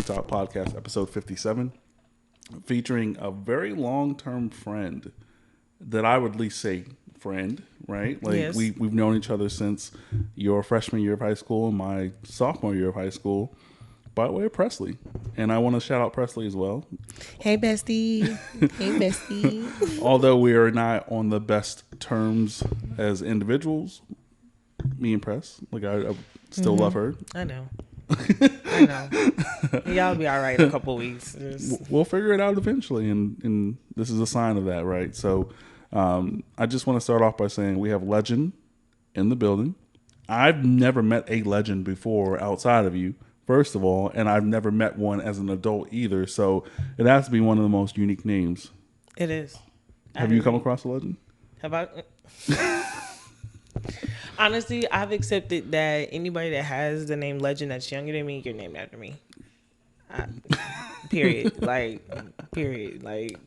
Talk Podcast, episode 57, featuring a very long-term friend that I would at least say friend, right? Like Yes. we've known each other since your freshman year of high school and my sophomore year of high school. By the way, Presley. And I want to shout out Presley as well. Hey, bestie. Hey, bestie. Although we are not on the best terms as individuals, me and Press, like I still love her. I know. I know. Y'all be all right in a couple weeks. We'll figure it out eventually, and this is a sign of that, right? So I just want to start off by saying we have Legend in the building. I've never met a legend before outside of you, first of all, and I've never met one as an adult either, so it has to be one of the most unique names. It is. Have you come across a legend? Have I? Honestly, I've accepted that anybody that has the name Legend that's younger than me, you're named after me. Period. Period.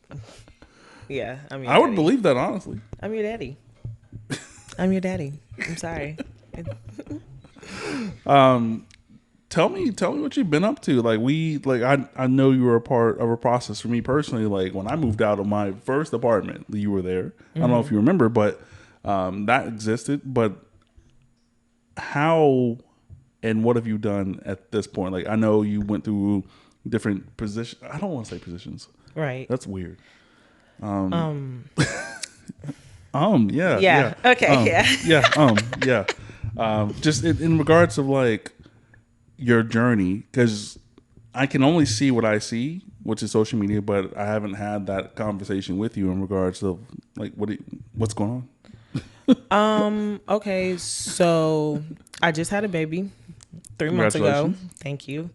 Yeah. I would believe that, honestly. I'm your daddy. I'm your daddy. I'm sorry. Tell me what you've been up to. I know you were a part of a process for me personally. Like when I moved out of my first apartment, you were there. I don't know if you remember, but that existed. But how and what have you done at this point? Like I know you went through different positions. I don't want to say positions. Right. That's weird. Yeah. Yeah. Okay. Yeah. Just in regards of like your journey, because I can only see what I see, which is social media, but I haven't had that conversation with you in regards of like what's going on. Okay, so I just had a baby 3 months ago. Thank you.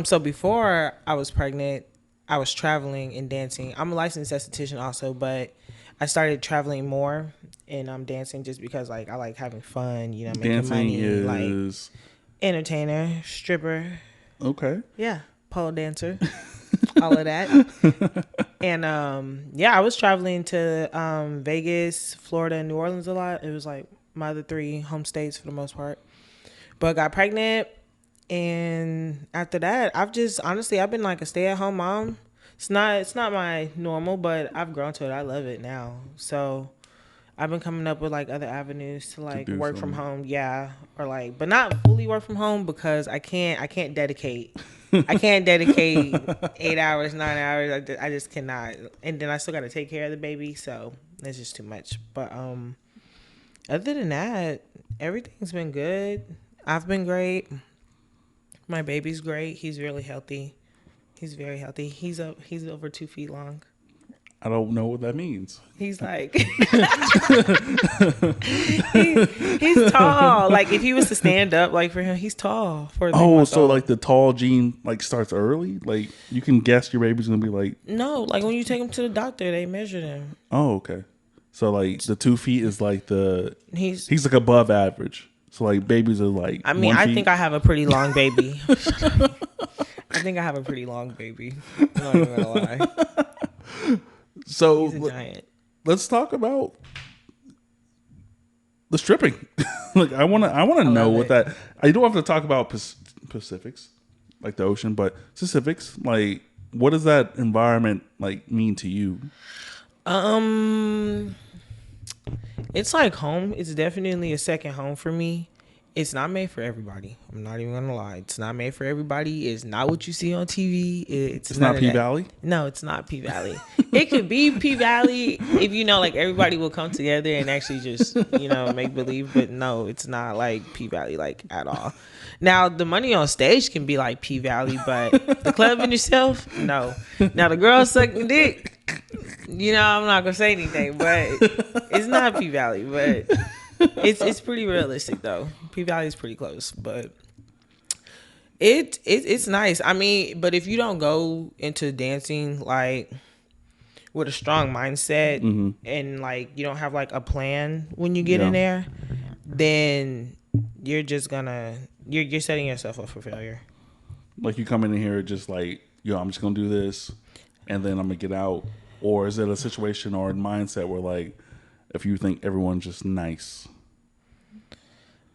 So before I was pregnant, I was traveling and dancing. I'm a licensed esthetician also, but I started traveling more and dancing just because like I like having fun, making Dancing money, is like entertainer, stripper. Okay. Yeah, pole dancer. All of that. And I was traveling to Vegas, Florida, and New Orleans a lot. It was like my other 3 home states for the most part. But got pregnant, and after that, I've been like a stay-at-home mom. It's not my normal, but I've grown to it. I love it now. So I've been coming up with like other avenues to like work from home, but not fully work from home because I can't dedicate. I can't dedicate 8 hours, 9 hours. I just cannot. And then I still got to take care of the baby, so it's just too much. But other than that, everything's been good. I've been great. My baby's great. He's really healthy. He's very healthy. He's over 2 feet long. I don't know what that means. He's like, he's tall. Like if he was to stand up, like for him, he's tall. So like the tall gene like starts early. Like you can guess your baby's gonna be like. No, like when you take him to the doctor, they measure them. Oh, okay. So like the 2 feet is like he's like above average. So like babies are like. I mean, I think I have a pretty long baby. I think I have a pretty long baby. I'm not even gonna lie. So he's a giant. Let's talk about the stripping. Like I want to know what that. I don't have to talk about Pacifics, like the ocean, but specifics. Like, what does that environment like mean to you? It's like home. It's definitely a second home for me. It's not made for everybody. I'm not even gonna lie. It's not made for everybody. It's not what you see on TV. It's not P Valley. No, it's not P Valley. It could be P Valley if like everybody will come together and actually just make believe. But no, it's not like P Valley like at all. Now the money on stage can be like P Valley, but the club in itself, no. Now the girls sucking dick. I'm not gonna say anything, but it's not P Valley, but. It's pretty realistic though. P Valley is pretty close, but it's nice. I mean, but if you don't go into dancing like with a strong mindset and like you don't have like a plan when you get in there, then you're just gonna you're setting yourself up for failure. Like you come in here just like, I'm just gonna do this and then I'm gonna get out, or is it a situation or a mindset where like if you think everyone's just nice?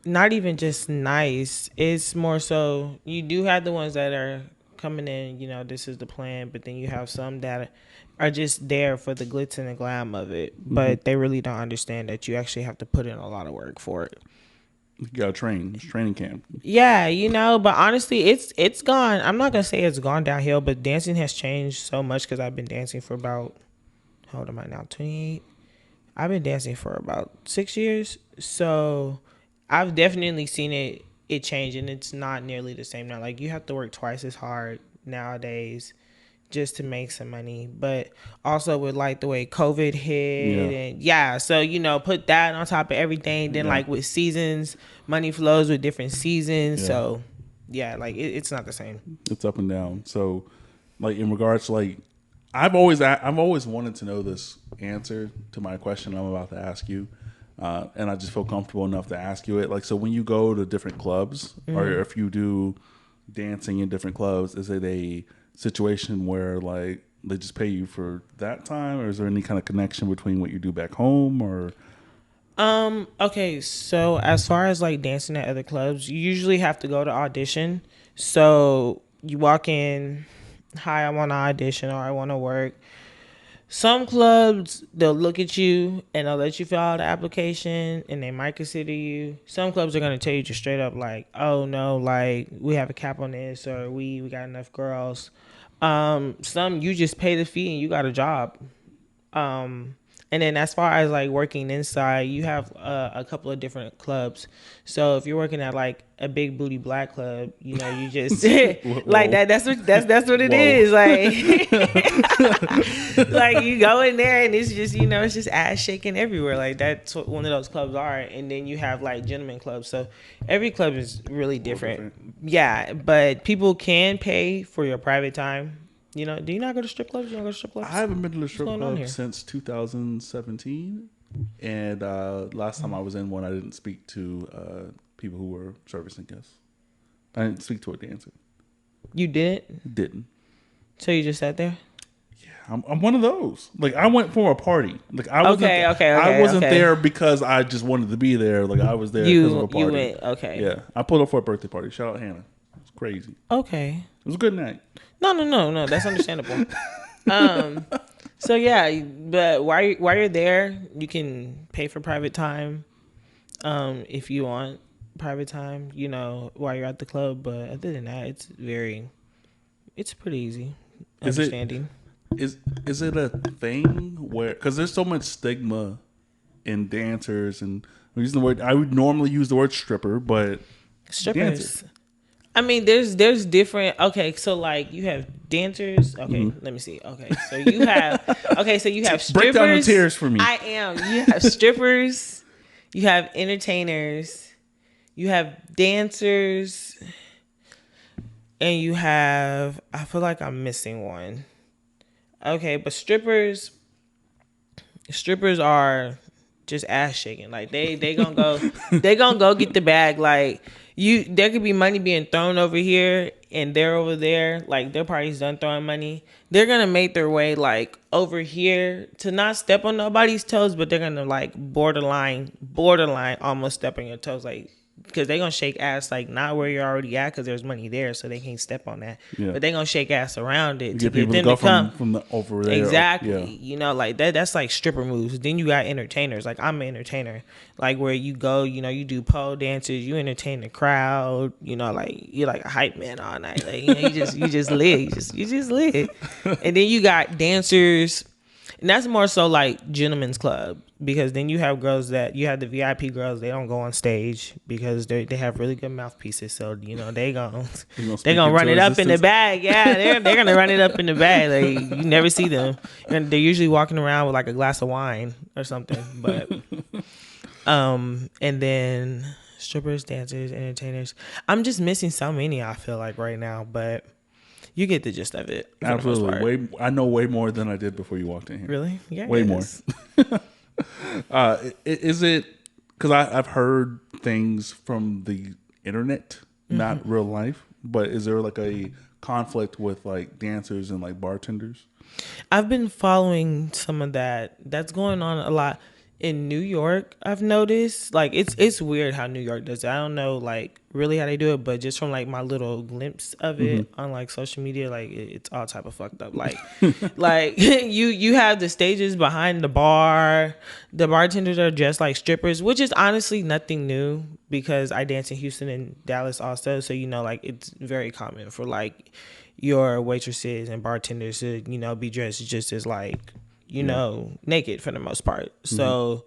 Not even just nice. It's more so you do have the ones that are coming in, this is the plan, but then you have some that are just there for the glitz and the glam of it, but they really don't understand that you actually have to put in a lot of work for it. You gotta train. It's training camp. Yeah, but honestly, it's gone. I'm not gonna say it's gone downhill, but dancing has changed so much because I've been dancing for about, how old am I now? 28. I've been dancing for about 6 years, so I've definitely seen it change, and it's not nearly the same now. Like, you have to work twice as hard nowadays just to make some money, but also with like the way COVID hit, and so put that on top of everything. Then like with seasons, money flows with different seasons. So like it's not the same. It's up and down. So like in regards to like, I've always wanted to know this answer to my question I'm about to ask you, and I just feel comfortable enough to ask you it. Like, so when you go to different clubs, or if you do dancing in different clubs, is it a situation where like they just pay you for that time, or is there any kind of connection between what you do back home? Or okay, so as far as like dancing at other clubs, you usually have to go to audition. So you walk in, hi, I want to audition, or I want to work. Some clubs, they'll look at you and they'll let you fill out the application and they might consider you. Some clubs are going to tell you just straight up like, oh no, like we have a cap on this, or we got enough girls. Some you just pay the fee and you got a job. And then as far as like working inside, you have a couple of different clubs. So if you're working at like a big booty black club, you just like that's what it is. Like like you go in there and it's just it's just ass shaking everywhere. Like that's what one of those clubs are. And then you have like gentleman clubs. So every club is really different. Yeah, but people can pay for your private time. Do you not go to strip clubs? You don't go to strip clubs? I haven't been to a strip club since 2017. And last time I was in one, I didn't speak to people who were servicing guests. I didn't speak to a dancer. You didn't? Didn't. So you just sat there? Yeah, I'm one of those. Like, I went for a party. Like, I wasn't I wasn't there because I just wanted to be there. Like, I was there because of a party. You went, okay. Yeah, I pulled up for a birthday party. Shout out Hannah. It was crazy. Okay. It was a good night. No. That's understandable. So yeah, but while you're there, you can pay for private time, if you want private time, while you're at the club. But other than that, it's pretty easy understanding. Is it a thing where, because there's so much stigma in dancers, and I'm using the word, I would normally use the word stripper, but strippers. Dancers. I mean, there's different. Okay, so like you have dancers. Okay, let me see. Okay, so you have strippers. Break down the tiers for me. I am. You have strippers. You have entertainers. You have dancers, and you have. I feel like I'm missing one. Okay, but strippers are just ass shaking. Like they gonna go get the bag. Like there could be money being thrown over here and they're over there. Like their party's done throwing money. They're gonna make their way like over here to not step on nobody's toes, but they're gonna like borderline almost step on your toes, like because they're gonna shake ass like not where you're already at because there's money there, so they can't step on that. Yeah. But they're gonna shake ass around it to get them to come from the over there. Exactly. Yeah. Like that's like stripper moves. Then you got entertainers. Like I'm an entertainer. Like where you go, you do pole dances, you entertain the crowd. Like you're like a hype man all night. Like you just lit. You just lit. And then you got dancers. And that's more so like gentlemen's club, because then you have girls you have the VIP girls, they don't go on stage because they have really good mouthpieces. So, they gonna run it up in the bag. Yeah, they're gonna run it up in the bag. Like you never see them. And they're usually walking around with like a glass of wine or something. But and then strippers, dancers, entertainers. I'm just missing so many, I feel like right now, but you get the gist of it. Absolutely. I know way more than I did before you walked in here. Really? Yeah. Way more. Is it, because I've heard things from the internet, not real life, but is there like a conflict with like dancers and like bartenders? I've been following some of that. That's going on a lot. In New York, I've noticed like it's weird how New York does it. I don't know like really how they do it, but just from like my little glimpse of it on like social media, like it's all type of fucked up. Like you have the stages behind the bar. The bartenders are dressed like strippers, which is honestly nothing new because I dance in Houston and Dallas also. So like it's very common for like your waitresses and bartenders to be dressed just as like Yeah. naked for the most part. So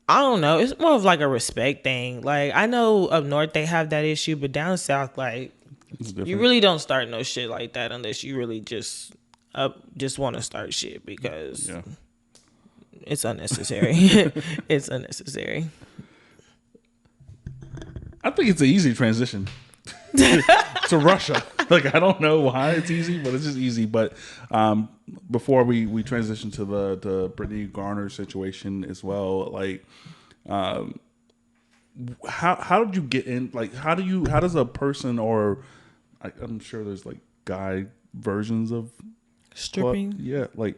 I don't know. It's more of like a respect thing. Like I know up north they have that issue, but down south, like It's you different. really don't start no shit like that unless you really just want to start shit because Yeah. it's unnecessary. It's unnecessary. I think it's an easy transition to Russia. Like I don't know why it's easy, but it's just easy. But before we transition to the Brittany Garner situation as well, like how did you get in? Like how does a person or I'm sure there's like guy versions of Stripping. yeah, like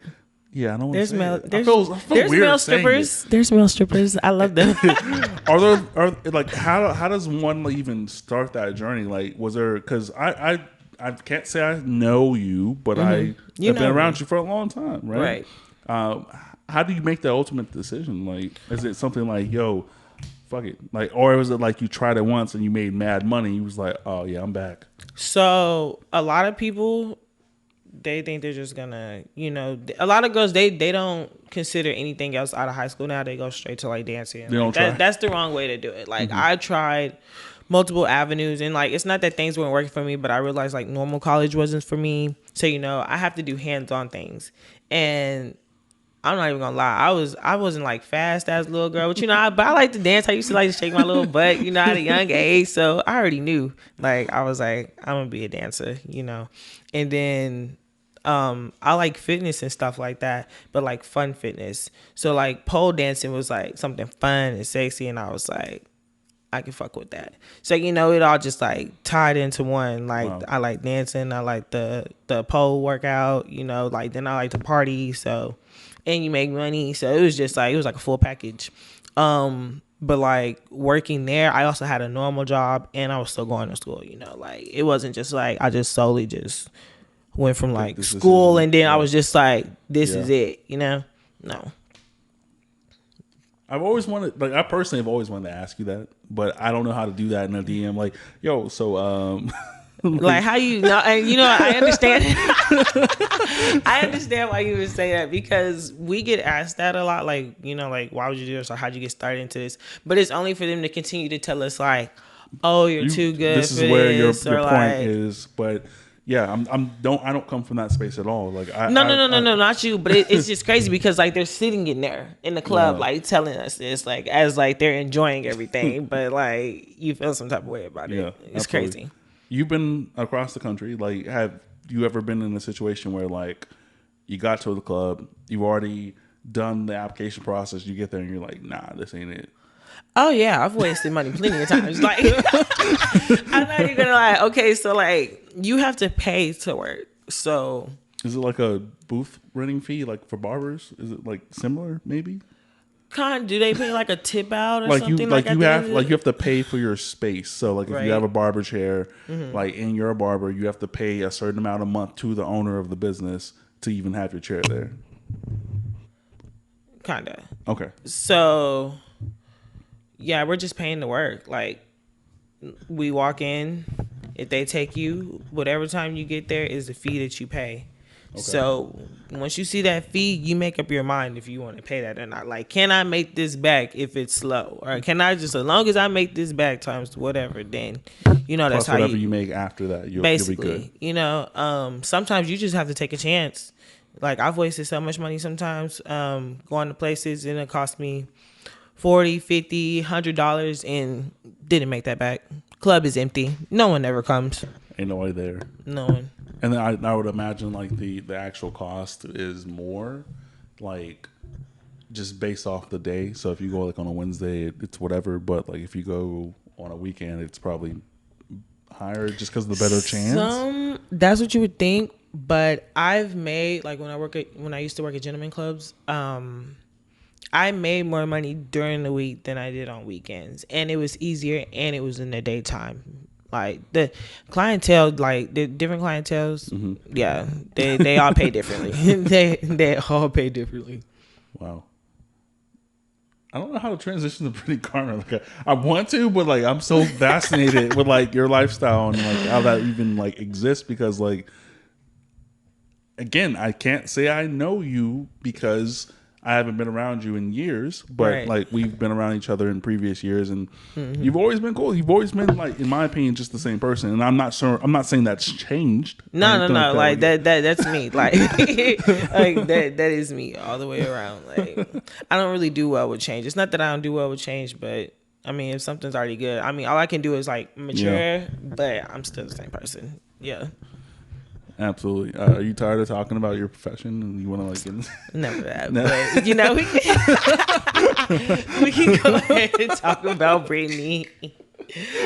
yeah, I don't want to There's say male. it. There's, I feel there's weird male saying strippers. There's male strippers. I love them. are like how does one like, even start that journey? Like was there because I can't say I know you, but I You have been know around me. you for a long time, right? Right. Um, how do you make the ultimate decision? Like, is it something like, yo, fuck it, like, or was it like you tried it once and you made mad money? You was like, oh yeah, I'm back. So a lot of people they think they're just gonna, a lot of girls they don't consider anything else out of high school now. They go straight to like dancing. They don't Like try. that's the wrong way to do it. Like I tried multiple avenues and like it's not that things weren't working for me, but I realized like normal college wasn't for me. So I have to do hands-on things. And I'm not even gonna lie. I wasn't like fast as a little girl, but but I like to dance. I used to like to shake my little butt, at a young age. So I already knew. Like I was like, I'm gonna be a dancer. And then I like fitness and stuff like that, but like fun fitness. So like pole dancing was like something fun and sexy, and I was like, I can fuck with that. So it all just like tied into one. Like Wow. I like dancing, I like the pole workout, like then I like to party. So and you make money. So it was just like it was like a full package. But like working there, I also had a normal job and I was still going to school, like it wasn't just like I just solely just went from Take like this school decision. and then I Yeah. was just like, this Yeah. is it, No. I've always wanted, like, I personally have always wanted to ask you that, but I don't know how to do that in a DM. Like, yo, so, Like how you know, and I understand. I understand why you would say that because we get asked that a lot. Like like why would you do this or how'd you get started into this? But it's only for them to continue to tell us like, oh, you're too good this for is where your this, or point like, is, but yeah, I don't come from that space at all. Like, no, not you. But it's just crazy because like they're sitting in there in the club, Yeah. like telling us this, like as like they're enjoying everything, but like you feel some type of way about Yeah, it. It's absolutely. crazy. You've been across the country. Like, have you ever been in a situation where like you got to the club, you've already done the application process, you get there and you're like, nah, this ain't it. Oh yeah, I've wasted money plenty of times. Like I'm not even gonna lie. Okay, so like you have to pay to work. So Is it like a booth renting fee, like for barbers? Is it like similar, maybe? do they pay like a tip out or Like you, something? like at you the have, end of like you it? have to pay for your space. So, like, if you Right. have a barber chair, like, and you're a barber, you have to pay a certain amount a month to the owner of the business to even have your chair there. Kinda. Okay. So yeah, we're just paying to work. Like we walk in, if they take you, whatever time you get there is the fee that you pay. So once you see that fee, you make up your mind if you want to pay that or not. Like, can I make this back if it's slow, or can I just as long as I make this back times whatever, then that's Plus how whatever you make after that, you'll be basically good. sometimes you just have to take a chance. Like I've wasted so much money sometimes going to places and it cost me $40, $50, $100 and didn't make that back. Club is empty. No one ever comes. Ain't nobody there. No one. And then I would imagine like the actual cost is more, like, just based off the day. So if you go like on a Wednesday, it's whatever. But like if you go on a weekend, it's probably higher just because of the better chance. That's what you would think, but I've made like when I used to work at gentleman clubs, I made more money during the week than I did on weekends, and it was easier, and it was in the daytime. Like the clientele, like the different clientels, yeah, they all pay differently. they all pay differently. Wow. I don't know how to transition to Pretty Karma. Like I want to, but like I'm so fascinated with like your lifestyle and like how that even like exists because like again, I can't say I know you because I haven't been around you in years, but Right. like we've been around each other in previous years and you've always been cool. You've always been like, in my opinion, just the same person. And I'm not sure, I'm not saying that's changed. No. Like that's me. Like, like that is me all the way around. Like, I don't really do well with change. It's not that I don't do well with change, but I mean, if something's already good, I mean, all I can do is like mature, Yeah. but I'm still the same person. Yeah. Absolutely. Are you tired of talking about your profession and you want to like get Never that, No. but you know, we can go ahead and talk about Brittany.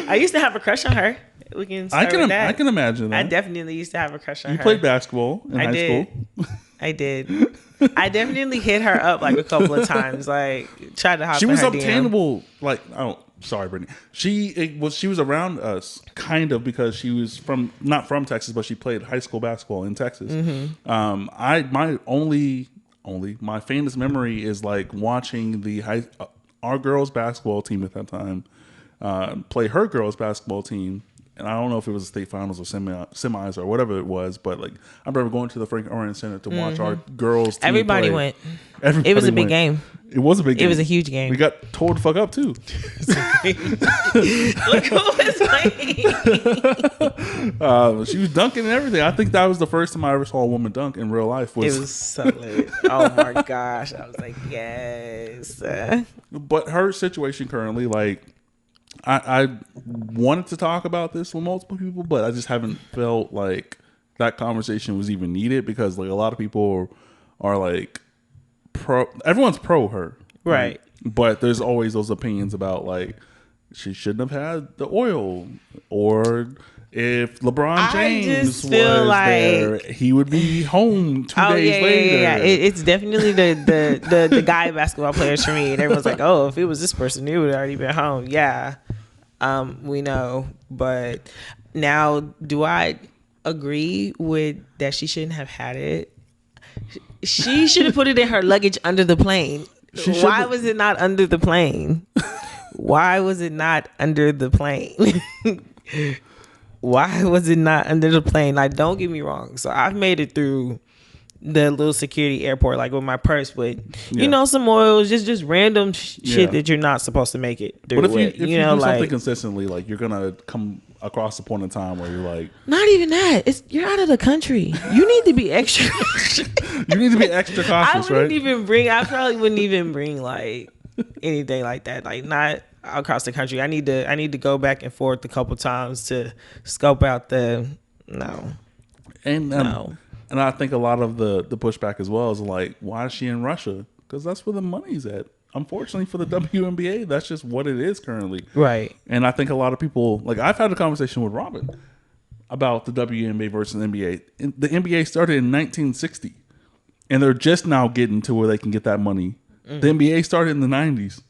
I used to have a crush on her. We can start with that. I can imagine that. I definitely used to have a crush on her. You played basketball in high did. school. I did. I definitely hit her up like a couple of times. Like tried to hop. She in was her obtainable. Like, oh, sorry, Brittany. She was around us kind of because she was not from Texas, but she played high school basketball in Texas. My my faintest memory is like watching our girls basketball team at that time play her girls basketball team. And I don't know if it was the state finals or semis or whatever it was, but like I remember going to the Frank Orange Center to watch our girls team Everybody play. went. Everybody It was a big went. game. It was a big game. It was a huge game. We got told to fuck up too. Look who was playing. She was dunking and everything. I think that was the first time I ever saw a woman dunk in real life. It was so lit. Oh my gosh. I was like, yes. But her situation currently, like, I wanted to talk about this with multiple people, but I just haven't felt like that conversation was even needed because like a lot of people are like everyone's pro her. Right. But there's always those opinions about like she shouldn't have had the oil, or if LeBron James was there, he would be home 2 days later. Yeah. It's definitely the guy basketball players for me. And everyone's like, oh, if it was this person, he would have already been home. Yeah, we know. But now, do I agree with that she shouldn't have had it? She should have put it in her luggage under the plane. Why was it not under the plane? Why was it not under the plane? Why was it not under the plane? Like, don't get me wrong. So I've made it through the little security airport, like with my purse, with you know, some oils, just random shit that you're not supposed to make it through. But if you know, do like something consistently, like you're gonna come across the point in time where you're like, not even that. You're out of the country. You need to be extra. you need to be extra cautious, right? I probably wouldn't even bring like anything like that. Like not across the country. I need to go back and forth a couple times to scope out the And I think a lot of the pushback as well is like, why is she in Russia? Because that's where the money's at. Unfortunately for the WNBA, that's just what it is currently. Right. And I think a lot of people, like I've had a conversation with Robin about the WNBA versus the NBA. The NBA started in 1960, and they're just now getting to where they can get that money. The NBA started in the 90s.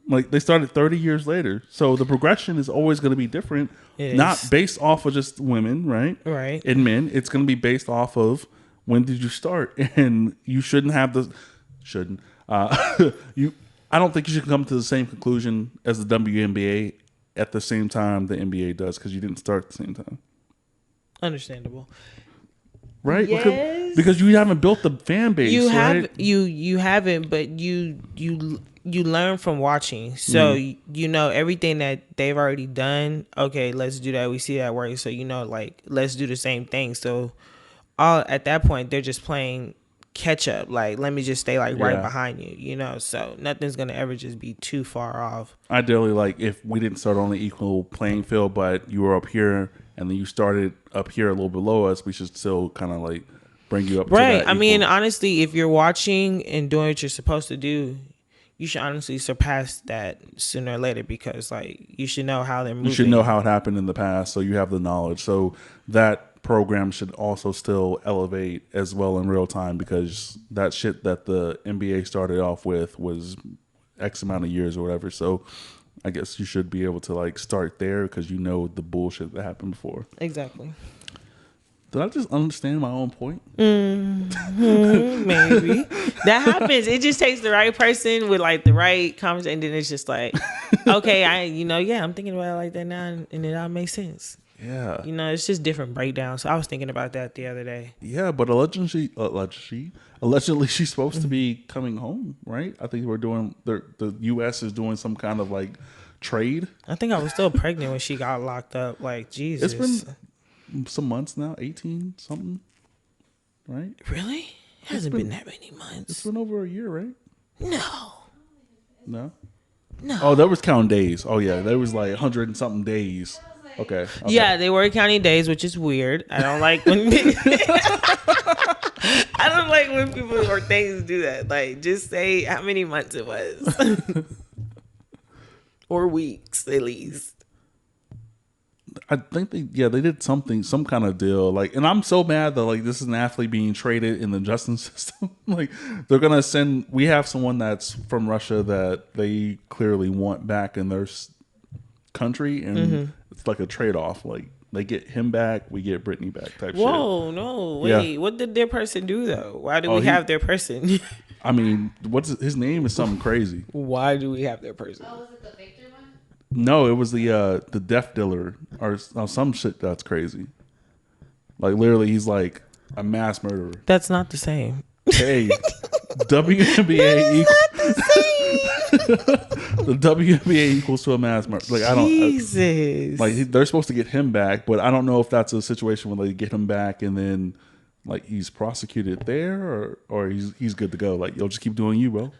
Like they started 30 years later. So the progression is always going to be different. Not based off of just women, right? Right. And men. It's going to be based off of when did you start? And you shouldn't have I don't think you should come to the same conclusion as the WNBA at the same time the NBA does because you didn't start at the same time. Understandable. Right? Yes. Because you haven't built the fan base. You right? haven't, but you learn from watching. So you know everything that they've already done. Okay, let's do that. We see that work. So you know, like let's do the same thing. So all at that point they're just playing catch up. Like let me just stay like right behind you. You know, so nothing's gonna ever just be too far off. Ideally, like if we didn't start on the equal playing field, but you were up here and then you started up here a little below us, we should still kind of like bring you up. Right. To that I mean, equal. honestly, if you're watching and doing what you're supposed to do, you should honestly surpass that sooner or later because like you should know how they're moving. You should know how it happened in the past, so you have the knowledge. So that programs should also still elevate as well in real time, because that shit that the NBA started off with was X amount of years or whatever. So I guess you should be able to like start there because you know the bullshit that happened before. Exactly. Did I just understand my own point? Maybe that happens. It just takes the right person with like the right conversation, and then it's just like, okay, I'm thinking about it like that now, and it all makes sense. Yeah. It's just different breakdowns. So I was thinking about that the other day. Yeah, but allegedly she's supposed to be coming home, right? I think we're doing the U.S. is doing some kind of like trade. I think I was still pregnant when she got locked up. Like, Jesus. It's been some months now, 18 something, right? Really? It hasn't been that many months. It's been over a year, right? No. Oh, that was counting days. Oh yeah, there was like 100 and something days. Okay. Yeah, they were counting days, which is weird. I don't like when people or things do that. Like, just say how many months it was, or weeks at least. I think they did some kind of deal. Like, and I'm so mad that like this is an athlete being traded in the justice system. Like, they're gonna send. We have someone that's from Russia that they clearly want back in their country, and it's like a trade off. Like, they get him back, we get Brittany back type shit. Whoa, no, wait. Yeah. What did their person do though? Why do we have their person? I mean, his name is something crazy. Why do we have their person? Oh, was it the Victor one? No, it was the death dealer or some shit that's crazy. Like, literally, he's like a mass murderer. That's not the same. Hey, WNBA the WNBA equals to a mass murder. Like, Jesus. They're supposed to get him back, but I don't know if that's a situation where they get him back and then like he's prosecuted there, or he's good to go. Like, you'll just keep doing you, bro.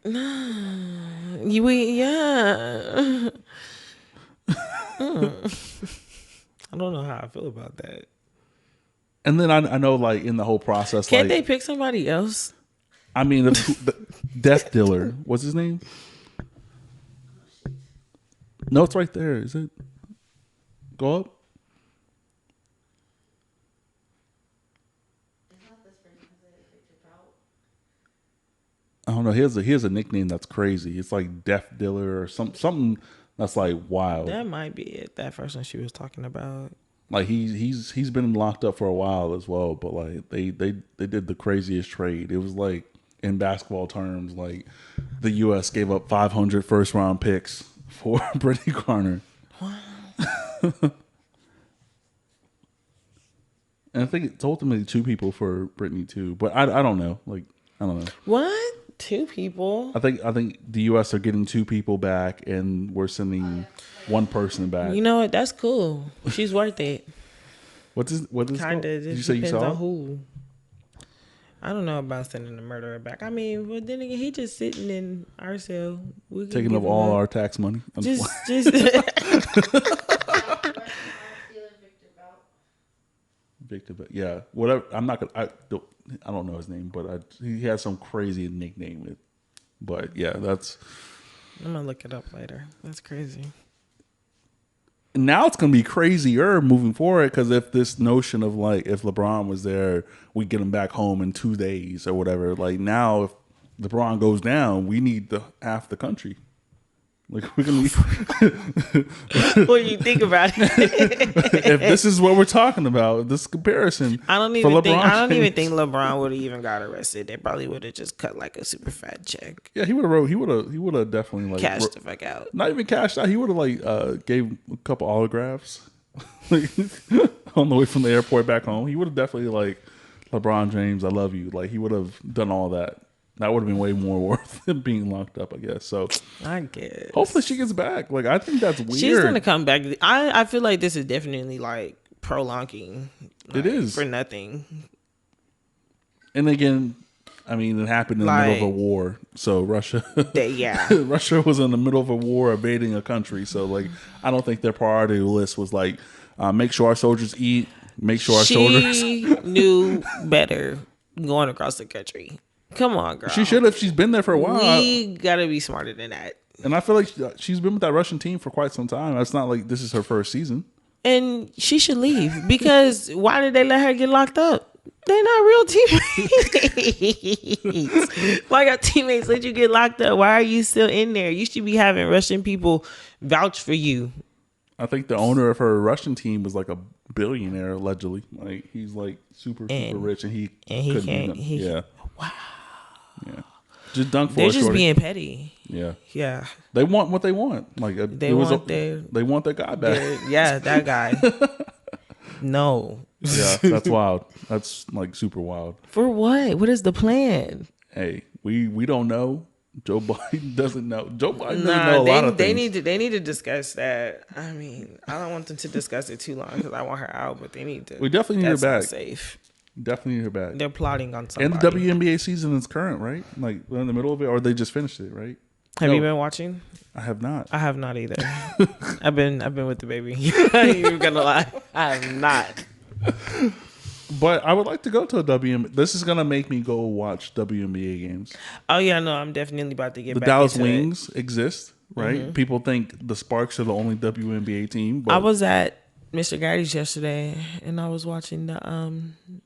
Yeah. I don't know how I feel about that. And then I know, like, in the whole process, can't they pick somebody else? I mean, the death dealer, what's his name? No, it's right there. Is it? Go up. I don't know. He has a nickname that's crazy. It's like Death Dealer or something that's like wild. That might be it. That first one she was talking about. Like, he's been locked up for a while as well. But like they did the craziest trade. It was like, in basketball terms, like the U.S. gave up 500 first round picks for Brittany Griner. Wow. And I think it's ultimately 2 people for Brittany too. But I don't know. Like, I don't know. What? 2 people? I think the U.S. are getting 2 people back, and we're sending 1 person back. You know what? That's cool. She's worth it. What is kind of? Did you say you saw? On who? I don't know about sending the murderer back. I mean, but then again, he just sitting in our cell. We taking up all our tax money. Just. Victor, but yeah, whatever. I'm not gonna. I don't know his name, but he has some crazy nickname. But yeah, that's. I'm gonna look it up later. That's crazy. Now it's gonna be crazier moving forward, because if this notion of like, if LeBron was there, we get him back home in 2 days or whatever. Like, now if LeBron goes down, we need half the country. Like, we're gonna need. What do you think about it? If this is what we're talking about, this comparison. I don't even think LeBron would have even got arrested. They probably would have just cut like a super fat check. Yeah, he would have definitely like cashed the fuck out. Not even cashed out. He would have like gave a couple autographs on the way from the airport back home. He would have definitely like, LeBron James, I love you. Like, he would have done all that. That would have been way more worth than being locked up, I guess. So I guess. Hopefully she gets back. Like, I think that's weird. She's gonna come back. I feel like this is definitely like prolonging. Like, it is for nothing. And again, I mean, it happened in the middle of a war. So Russia, Russia was in the middle of a war, invading a country. So like, I don't think their priority list was like, make sure our soldiers eat, make sure our soldiers. She knew better going across the country. Come on, girl. She should have. She's been there for a while. We gotta be smarter than that. And I feel like she's been with that Russian team for quite some time. It's not like this is her first season. and she should leave because why did they let her get locked up? They're not real teammates. Why your teammates let you get locked up? Why are you still in there? You should be having Russian people vouch for you. I think the owner of her Russian team was like a billionaire, allegedly. Like he's like super rich, and he couldn't can't. yeah. Wow. Yeah. Just dunk for They're us, just shorty. being petty. Yeah. Yeah. They want what they want. Like They want their guy back. Yeah, that guy. No. Yeah, that's wild. That's like super wild. For what? What is the plan? Hey, we don't know. Joe Biden doesn't know. Joe Biden doesn't know a lot of things. They need to discuss that. I mean, I don't want them to discuss it too long because I want her out, but they need to. We definitely need her back. Not safe. Definitely need her back. They're plotting on somebody. And the WNBA season is current, right? Like we're in the middle of it, or they just finished it, right? Have you been watching? I have not. I have not either. I've been with the baby. You're gonna lie. I have not. But I would like to go to a WNBA. This is gonna make me go watch WNBA games. Oh yeah, no, I'm definitely about to get the back Dallas into Wings exist, right? Mm-hmm. People think the Sparks are the only WNBA team. But I was at Mr. Gaddy's yesterday, and I was watching the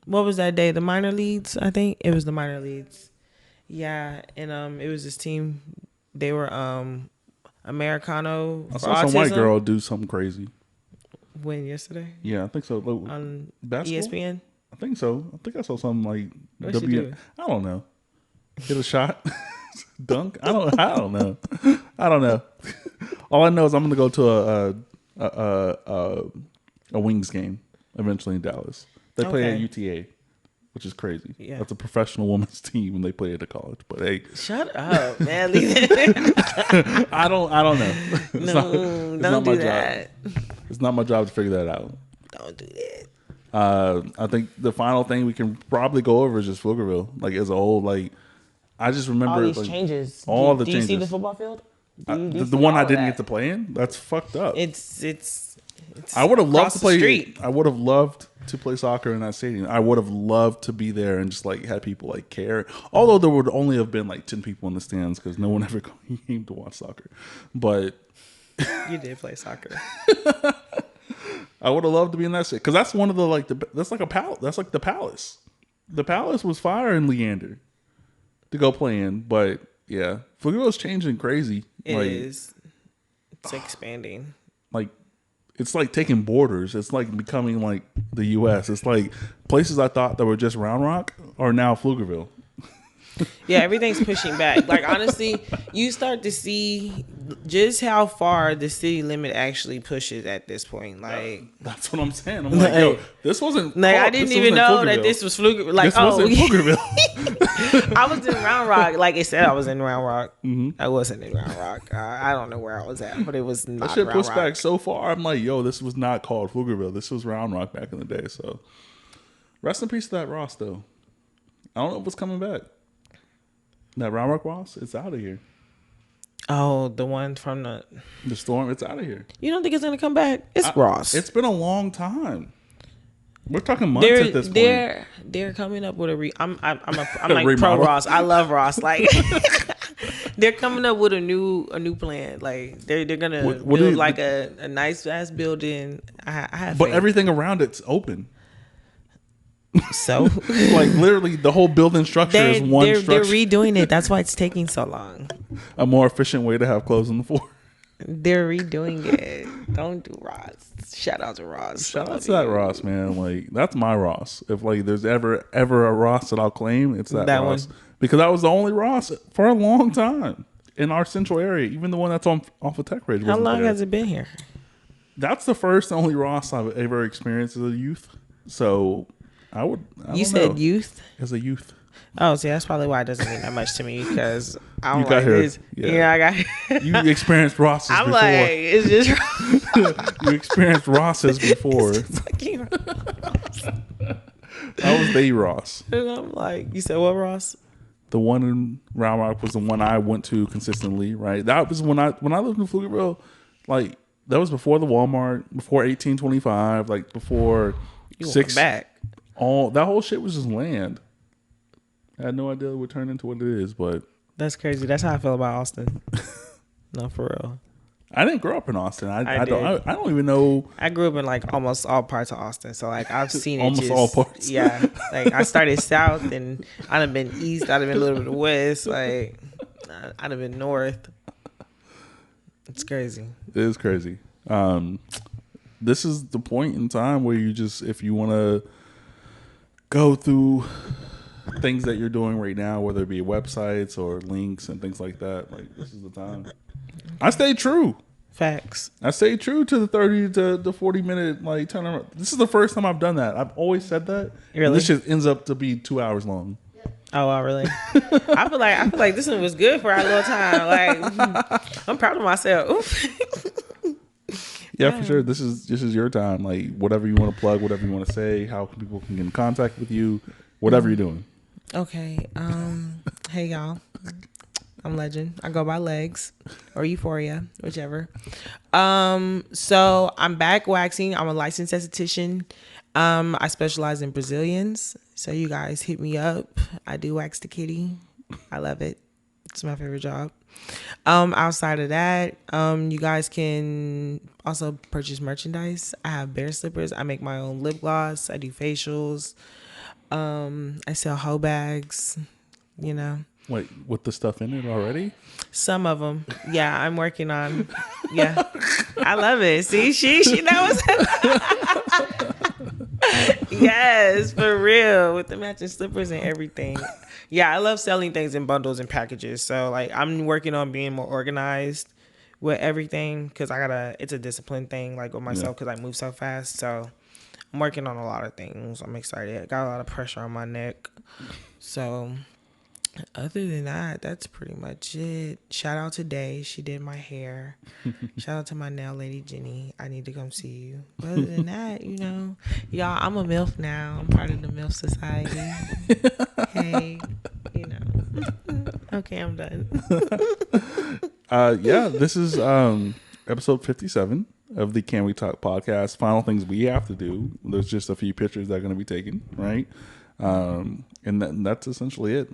what was that day? The minor leagues, I think it was the minor leagues. Yeah, and it was this team. They were Americano. I saw some white girl do something crazy. When yesterday? Yeah, I think so. On basketball? ESPN. I think so. I think I saw something like What'd she do? I don't know. Hit a shot, dunk. I don't know. I don't know. All I know is I'm gonna go to a Wings game eventually in Dallas. They play at UTA, which is crazy. Yeah. That's a professional women's team, and they play at a college. But hey, shut up, man. I don't know. Don't do that. It's not my job to figure that out. Don't do that. I think the final thing we can probably go over is just Pflugerville. Like as a whole, like I just remember all these like, changes. All the do changes. You see the football field? The one I didn't get to play in. That's fucked up. It's I would have loved to play. Street. I would have loved to play soccer in that stadium. I would have loved to be there and just like had people like care. Although there would only have been like 10 people in the stands because no one ever came to watch soccer. But you did play soccer. I would have loved to be in that city because that's one of the that's like a palace. That's like the palace. The palace was fire in Leander to go play in, but yeah, Pflugerville's changing crazy. It is. It's expanding. Like it's like taking borders. It's like becoming like the U.S. It's like places I thought that were just Round Rock are now Pflugerville. Yeah, everything's pushing back. Like honestly, you start to see just how far the city limit actually pushes at this point. Like that's what I'm saying. I'm like, yo, this wasn't. Like I didn't even know that this was Pflugerville. Like this wasn't Pflugerville. I was in Round Rock. Like it said, I was in Round Rock. Mm-hmm. I wasn't in Round Rock. I don't know where I was at, but it was not. That shit Round pushed Rock. back so far. I'm like, yo, this was not called Pflugerville. This was Round Rock back in the day. So, rest in peace to that Ross though. I don't know what's coming back. That Round Rock Ross, it's out of here. Oh, the one from the Storm, it's out of here. You don't think it's gonna come back? It's Ross. It's been a long time. We're talking months at this point. They're coming up with a I'm like pro Ross. I love Ross. Like they're coming up with a new plan. Like they're gonna build like a nice ass building. I have but faith. everything around it's open. So like literally the whole building structure is one structure. They're redoing it. That's why it's taking so long. A more efficient way to have clothes on the floor. They're redoing it. Don't do Ross. Shout out to Ross. Shout out to that Ross, man. Like that's my Ross. If like there's ever a Ross that I'll claim, it's that Ross. One. Because that was the only Ross for a long time in our central area. Even the one that's off of Tech Ridge. How long has it been here? That's the first and only Ross I've ever experienced as a youth. So I said youth? As a youth. Oh, see, that's probably why it doesn't mean that much to me because I don't you got like here. this. Yeah, I got here. You experienced Ross's I'm before. like, it's just you experienced Ross's before. That was the Ross. And I'm like, you said what, Ross? The one in Round Rock was the one I went to consistently, right? That was when I lived in Pflugerville, like that was before the Walmart, before 1825, like before back. All that whole shit was just land. I had no idea it would turn into what it is, but that's crazy. That's how I feel about Austin. No, for real. I didn't grow up in Austin. I did. don't even know. I grew up in like almost all parts of Austin, so like I've seen it. Almost all parts. Yeah, like I started south, and I'd have been east. I'd have been a little bit west. Like I'd have been north. It's crazy. It is crazy. This is the point in time where you just, if you want to go through things that you're doing right now, whether it be websites or links and things like that, like this is the time. I stayed true. Facts. I stayed true to the 30 to the 40 minute like turnaround. This is the first time I've done that. I've always said that. Really? And this shit ends up to be 2 hours long. Oh, wow, really? I feel like this one was good for our little time. Like I'm proud of myself. Oof. Yeah, for sure. This is your time. Like whatever you want to plug, whatever you want to say, how people can get in contact with you, whatever you're doing. Okay. Hey y'all. I'm Legend. I go by Legs or Euphoria, whichever. So I'm back waxing. I'm a licensed esthetician. I specialize in Brazilians. So you guys hit me up. I do wax the kitty. I love it. It's my favorite job. Outside of that, you guys can also purchase merchandise. I have bear slippers. I make my own lip gloss. I do facials. I sell hoe bags, you know. Wait, with the stuff in it already? Some of them. Yeah, I'm working on. Yeah. I love it. See, she knows. Yes, for real. With the matching slippers and everything. Yeah, I love selling things in bundles and packages. So, like, I'm working on being more organized with everything because it's a discipline thing, like, with myself because I move so fast. So, I'm working on a lot of things. I'm excited. I got a lot of pressure on my neck. So, other than that, that's pretty much it. Shout out to Day. She did my hair. Shout out to my nail lady, Jenny. I need to come see you. But other than that, you know, y'all, I'm a MILF now. I'm part of the MILF Society. Hey, you know. Okay, I'm done. Yeah, this is episode 57 of the Can We Talk podcast. Final things we have to do. There's just a few pictures that are going to be taken, right? And that's essentially it.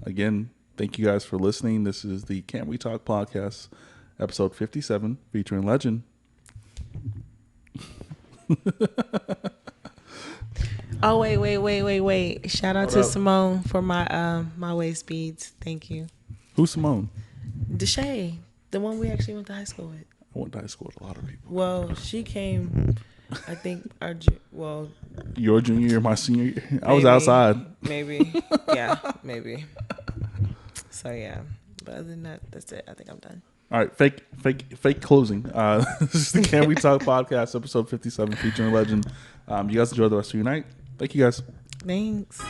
Again, thank you guys for listening. This is the Can We Talk podcast, episode 57, featuring Legend. Oh, wait. Shout out to Simone for my waist beads. Thank you. Who's Simone? Deshay, the one we actually went to high school with. I went to high school with a lot of people. Well, she came, I think, your junior year, my senior year. I was outside. Maybe. Yeah, maybe. So, yeah. But other than that, that's it. I think I'm done. All right. Fake closing. This is the Can We Talk podcast, episode 57, featuring Legend. You guys enjoy the rest of your night. Thank you, guys. Thanks.